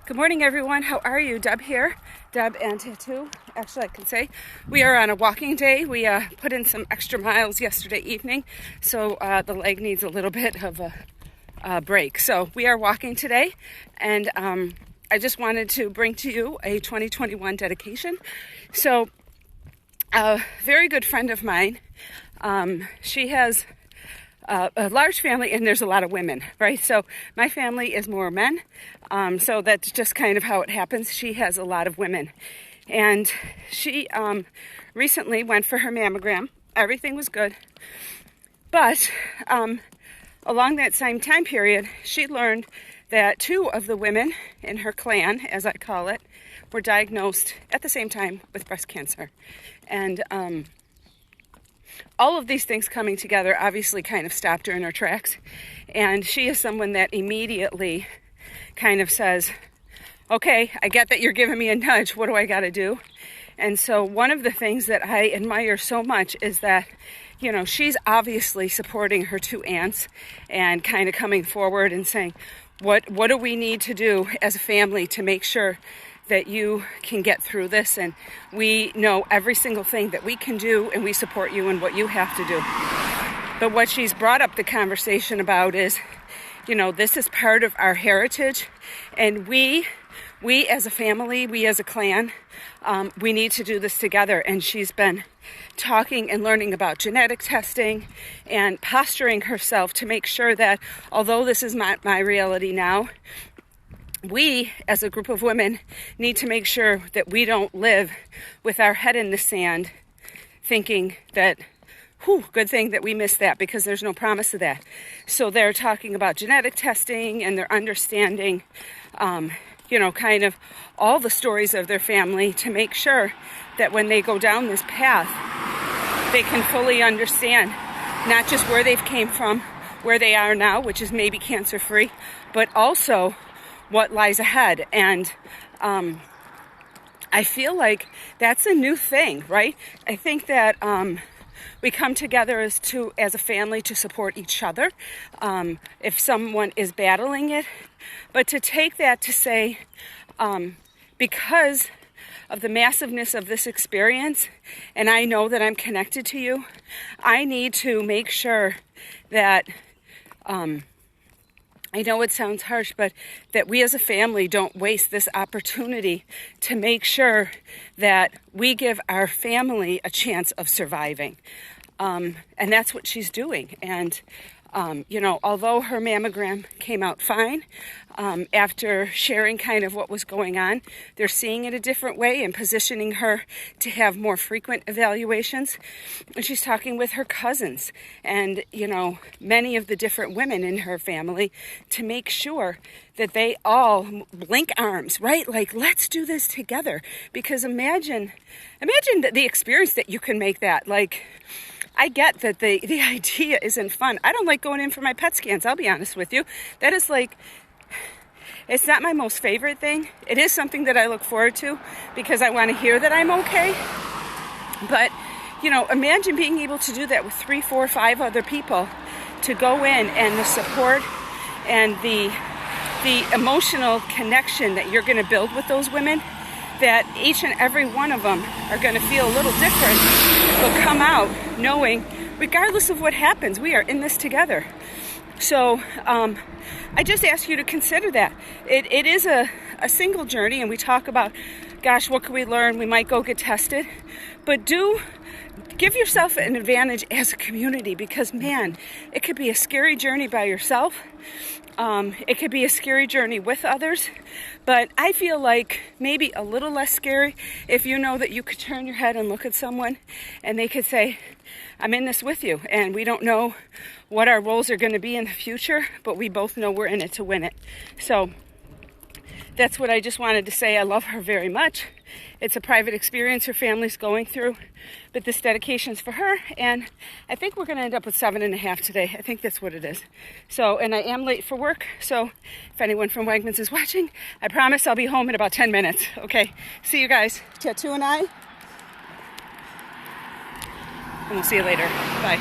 Good morning, everyone. How are you? Deb here. Deb and Tattoo. Actually, I can say we are on a walking day. We put in some extra miles yesterday evening, so the leg needs a little bit of a break. So we are walking today, and I just wanted to bring to you a 2021 dedication. So a very good friend of mine, she has a large family, and there's a lot of women, right? So my family is more men, so that's just kind of how it happens. She has a lot of women, and she recently went for her mammogram. Everything was good, but along that same time period, she learned that 2 of the women in her clan, as I call it, were diagnosed at the same time with breast cancer. And all of these things coming together obviously kind of stopped her in her tracks. And she is someone that immediately kind of says, okay, I get that you're giving me a nudge. What do I got to do? And so one of the things that I admire so much is that, you know, she's obviously supporting her 2 aunts and kind of coming forward and saying, what do we need to do as a family to make sure that you can get through this, and we know every single thing that we can do, and we support you in what you have to do. But what she's brought up the conversation about is, you know, this is part of our heritage, and we as a family, we as a clan, we need to do this together. And she's been talking and learning about genetic testing and posturing herself to make sure that although this is not my reality now, we, as a group of women, need to make sure that we don't live with our head in the sand thinking that, good thing that we missed that, because there's no promise of that. So they're talking about genetic testing, and they're understanding, kind of all the stories of their family to make sure that when they go down this path, they can fully understand not just where they've came from, where they are now, which is maybe cancer-free, but also what lies ahead. And I feel like that's a new thing, right? I think that we come together as a family to support each other if someone is battling it. But to take that to say, because of the massiveness of this experience, and I know that I'm connected to you, I need to make sure that I know it sounds harsh, but that we as a family don't waste this opportunity to make sure that we give our family a chance of surviving. And that's what she's doing. And, although her mammogram came out fine, after sharing kind of what was going on, they're seeing it a different way and positioning her to have more frequent evaluations. And she's talking with her cousins and, many of the different women in her family to make sure that they all link arms, right? Like, let's do this together. Because imagine the experience that you can make that. Like, I get that the idea isn't fun. I don't like going in for my PET scans, I'll be honest with you. That is it's not my most favorite thing. It is something that I look forward to because I want to hear that I'm okay. But, imagine being able to do that with 3, 4, 5 other people, to go in, and the support and the emotional connection that you're going to build with those women, that each and every one of them are going to feel a little different, but come out knowing, regardless of what happens, we are in this together. So I just ask you to consider that. It is a single journey, and we talk about, gosh, what can we learn? We might go get tested. But give yourself an advantage as a community, because, man, it could be a scary journey by yourself. It could be a scary journey with others, but I feel like maybe a little less scary if you know that you could turn your head and look at someone and they could say, I'm in this with you, and we don't know what our roles are going to be in the future, but we both know we're in it to win it. So that's what I just wanted to say. I love her very much. It's a private experience her family's going through, but this dedication's for her, and I think we're going to end up with 7.5 today. I think that's what it is. So, and I am late for work, so if anyone from Wegmans is watching, I promise I'll be home in about 10 minutes. Okay, see you guys. Tattoo and we'll see you later. Bye.